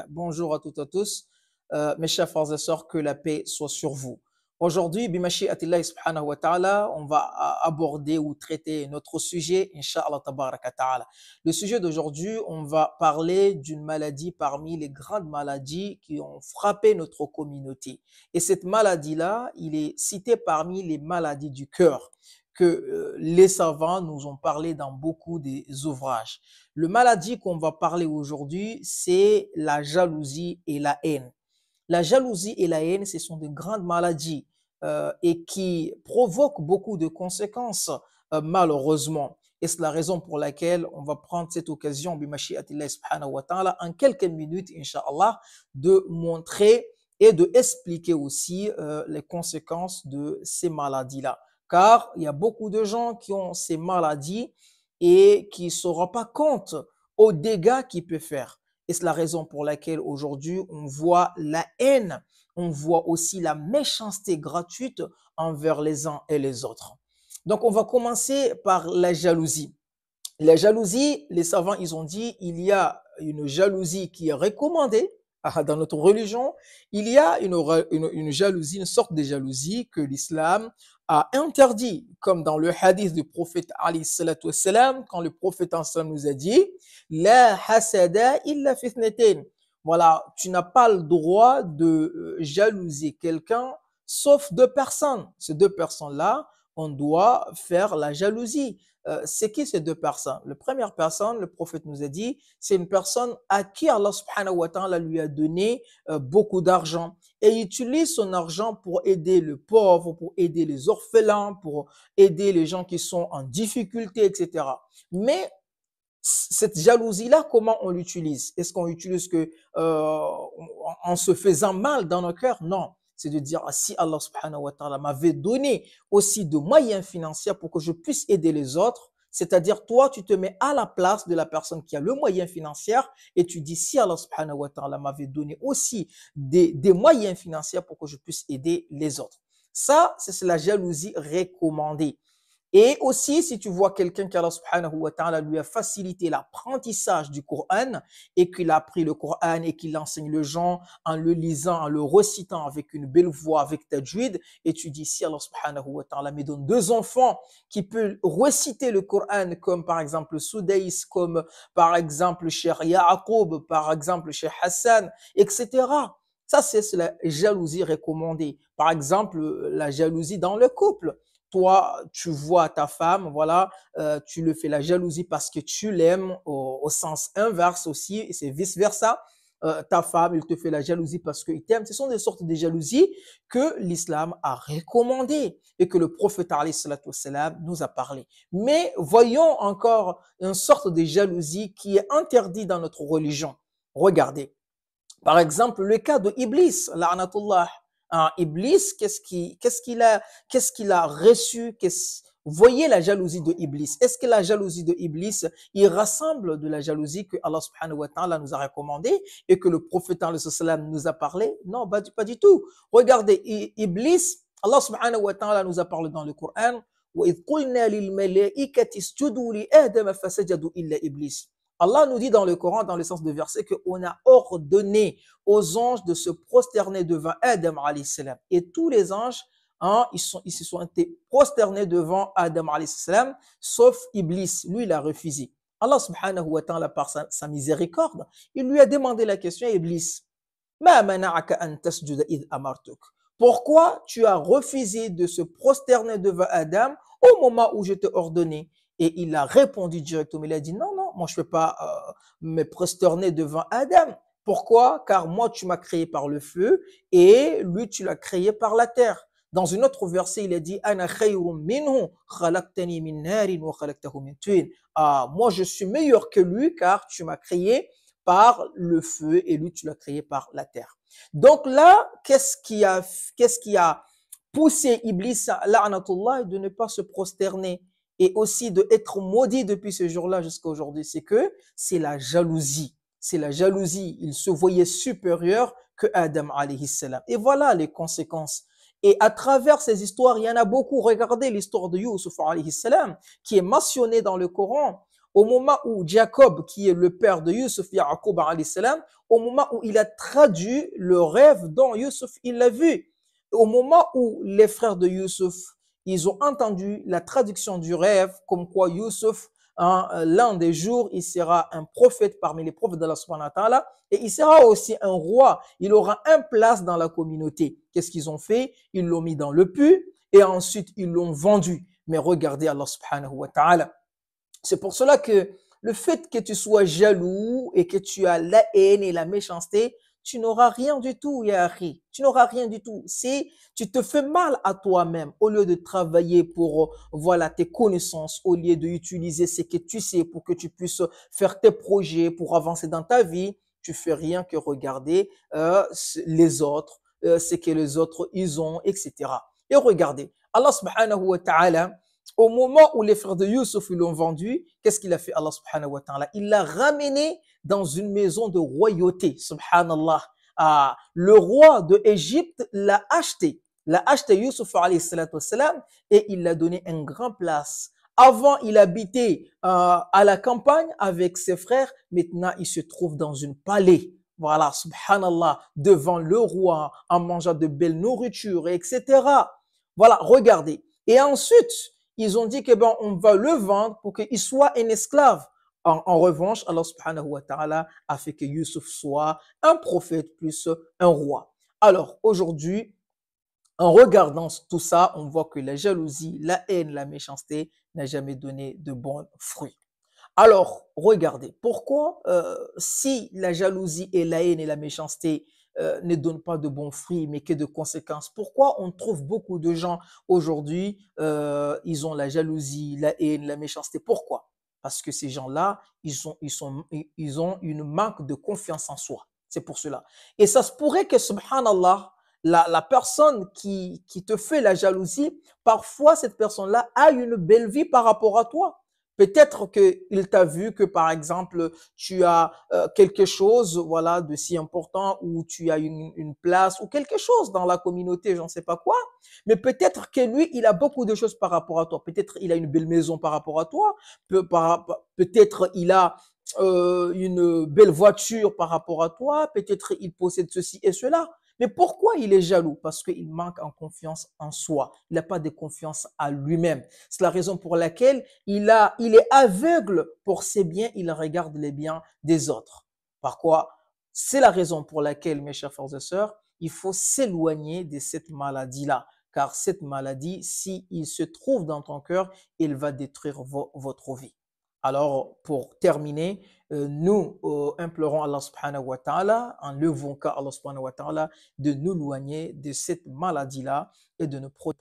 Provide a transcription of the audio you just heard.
Bonjour à toutes et à tous, mes chers frères et sœurs, que la paix soit sur vous. Aujourd'hui, bimashi'atillah subhanahu wa ta'ala, on va aborder ou traiter notre sujet, Inch'Allah tabaraka ta'ala. Le sujet d'aujourd'hui, on va parler d'une maladie parmi les grandes maladies qui ont frappé notre communauté. Et cette maladie-là, il est cité parmi les maladies du cœur que les savants nous ont parlé dans beaucoup des ouvrages. Le maladie qu'on va parler aujourd'hui, c'est la jalousie et la haine. La jalousie et la haine, ce sont de grandes maladies et qui provoquent beaucoup de conséquences, malheureusement. Et c'est la raison pour laquelle on va prendre cette occasion, bimashi'atillah subhanahu wa ta'ala, en quelques minutes, Inch'Allah, de montrer et de expliquer aussi les conséquences de ces maladies-là. Car il y a beaucoup de gens qui ont ces maladies et qui ne se rendent pas compte aux dégâts qu'ils peuvent faire. Et c'est la raison pour laquelle aujourd'hui on voit la haine, on voit aussi la méchanceté gratuite envers les uns et les autres. Donc on va commencer par la jalousie. La jalousie, les savants, ils ont dit, il y a une jalousie qui est recommandée dans notre religion. Il y a une jalousie, une sorte de jalousie que l'islam a interdit, comme dans le hadith du prophète alayhi salatu wassalam, quand le prophète nous a dit, la hasada illa fitnatain. Voilà, tu n'as pas le droit de jalouser quelqu'un sauf deux personnes. Ces deux personnes-là, on doit faire la jalousie. C'est qui ces deux personnes? La première personne, le prophète nous a dit, c'est une personne à qui Allah subhanahu wa ta'ala lui a donné beaucoup d'argent et il utilise son argent pour aider le pauvre, pour aider les orphelins, pour aider les gens qui sont en difficulté, etc. Mais cette jalousie-là, comment on l'utilise? Est-ce qu'on l'utilise en se faisant mal dans nos cœurs? Non. C'est de dire, si Allah subhanahu wa ta'ala m'avait donné aussi de moyens financiers pour que je puisse aider les autres, c'est-à-dire toi, tu te mets à la place de la personne qui a le moyen financier et tu dis, si Allah subhanahu wa ta'ala m'avait donné aussi des moyens financiers pour que je puisse aider les autres. Ça, c'est la jalousie recommandée. Et aussi, si tu vois quelqu'un qui, Allah subhanahu wa ta'ala, lui a facilité l'apprentissage du Coran et qu'il a appris le Coran et qu'il enseigne les gens en le lisant, en le récitant avec une belle voix, avec tajwid, et tu dis, si Allah subhanahu wa ta'ala me donne deux enfants qui peuvent réciter le Coran comme par exemple Soudaïs, comme par exemple Cheikh Ya'aqoub, par exemple Cheikh Hassan, etc. Ça, c'est la jalousie recommandée. Par exemple, la jalousie dans le couple. Toi, tu vois ta femme, voilà, tu le fais la jalousie parce que tu l'aimes au sens inverse aussi, et c'est vice-versa. Ta femme, il te fait la jalousie parce qu'il t'aime. Ce sont des sortes de jalousies que l'islam a recommandées et que le prophète alayhi salatu wassalam nous a parlé. Mais voyons encore une sorte de jalousie qui est interdite dans notre religion. Regardez. Par exemple, le cas de Iblis, la'anatullah. Iblis, qu'est-ce qu'il a reçu? Voyez la jalousie de Iblis. Est-ce que la jalousie de Iblis, il rassemble de la jalousie que Allah subhanahu wa ta'ala nous a recommandé et que le prophète nous a parlé? Non, pas du tout. Regardez, Iblis, Allah subhanahu wa ta'ala nous a parlé dans le Coran, وَإِذْ قُلْنَا لِلْمَلَائِكَةِ اسْجُدُوا لِآدَمَ فَسَجَدُوا إِلَّا إِبْلِيسَ. Allah nous dit dans le Coran, dans le sens de verset, qu'on a ordonné aux anges de se prosterner devant Adam alayhi salam. Et tous les anges, ils se sont été prosternés devant Adam alayhi salam, sauf Iblis. Lui, il a refusé. Allah subhanahu wa ta'ala, par sa miséricorde, il lui a demandé la question à Iblis. Ma mana'aka an tasjuda idh amartuk. Pourquoi tu as refusé de se prosterner devant Adam au moment où je t'ai ordonné? Et il a répondu directement, il a dit non, moi je ne peux pas me prosterner devant Adam. Pourquoi? Car moi tu m'as créé par le feu et lui tu l'as créé par la terre. Dans une autre verset, il a dit Ana khayrun minhu khalaqtani min narin wa khalaqtahu min tin. Moi je suis meilleur que lui car tu m'as créé par le feu et lui tu l'as créé par la terre. Donc là, qu'est-ce qui a poussé Iblis, la'anatullah, de ne pas se prosterner et aussi d'être maudit depuis ce jour-là jusqu'à aujourd'hui? C'est que c'est la jalousie. C'est la jalousie. Il se voyait supérieur que Adam alayhi salam. Et voilà les conséquences. Et à travers ces histoires, il y en a beaucoup. Regardez l'histoire de Yusuf alayhi salam, qui est mentionnée dans le Coran. Au moment où Jacob, qui est le père de Yusuf, Ya'aqoub alayhi salam, au moment où il a traduit le rêve dont Youssef il l'a vu. Au moment où les frères de Youssef, ils ont entendu la traduction du rêve, comme quoi Youssef, l'un des jours, il sera un prophète parmi les prophètes d'Allah subhanahu wa ta'ala, et il sera aussi un roi. Il aura une place dans la communauté. Qu'est-ce qu'ils ont fait? Ils l'ont mis dans le puits et ensuite ils l'ont vendu. Mais regardez Allah subhanahu wa ta'ala. C'est pour cela que le fait que tu sois jaloux et que tu as la haine et la méchanceté, tu n'auras rien du tout, Yahri. Tu n'auras rien du tout. C'est, tu te fais mal à toi-même au lieu de travailler pour, voilà, tes connaissances, au lieu d'utiliser ce que tu sais pour que tu puisses faire tes projets, pour avancer dans ta vie. Tu fais rien que regarder les autres, ce que les autres ils ont, etc. Et regardez, Allah subhanahu wa ta'ala, au moment où les frères de Youssef l'ont vendu, qu'est-ce qu'il a fait Allah subhanahu wa ta'ala? Il l'a ramené dans une maison de royauté, subhanallah. Le roi de Égypte l'a acheté Youssef alayhi salatu wassalam, et il l'a donné une grande place. Avant, il habitait à la campagne avec ses frères, maintenant il se trouve dans un palais. Voilà, subhanallah, devant le roi, en mangeant de belles nourritures, etc. Voilà, regardez. Et ensuite, ils ont dit que ben, on va le vendre pour qu'il soit un esclave. En revanche, Allah subhanahu wa ta'ala a fait que Youssef soit un prophète plus un roi. Alors, aujourd'hui, en regardant tout ça, on voit que la jalousie, la haine, la méchanceté n'a jamais donné de bons fruits. Alors, regardez, pourquoi si la jalousie et la haine et la méchanceté ne donnent pas de bons fruits, mais que de conséquences, pourquoi on trouve beaucoup de gens aujourd'hui, ils ont la jalousie, la haine, la méchanceté? Pourquoi? Parce que ces gens-là, ils ont une manque de confiance en soi. C'est pour cela. Et ça se pourrait que, subhanallah, la personne qui te fait la jalousie, parfois cette personne-là a une belle vie par rapport à toi. Peut-être qu'il t'a vu que, par exemple, tu as quelque chose, voilà, de si important, ou tu as une place ou quelque chose dans la communauté, je ne sais pas quoi. Mais peut-être que lui, il a beaucoup de choses par rapport à toi. Peut-être il a une belle maison par rapport à toi. Peut-être il a une belle voiture par rapport à toi. Peut-être il possède ceci et cela. Mais pourquoi il est jaloux? Parce qu'il manque en confiance en soi. Il n'a pas de confiance à lui-même. C'est la raison pour laquelle il est aveugle pour ses biens, il regarde les biens des autres. Par quoi? C'est la raison pour laquelle, mes chers frères et sœurs, il faut s'éloigner de cette maladie-là. Car cette maladie, s'il se trouve dans ton cœur, il va détruire votre vie. Alors, pour terminer, nous implorons Allah subhanahu wa ta'ala, en levant qu'à Allah subhanahu wa ta'ala, de nous éloigner de cette maladie-là et de nous protéger.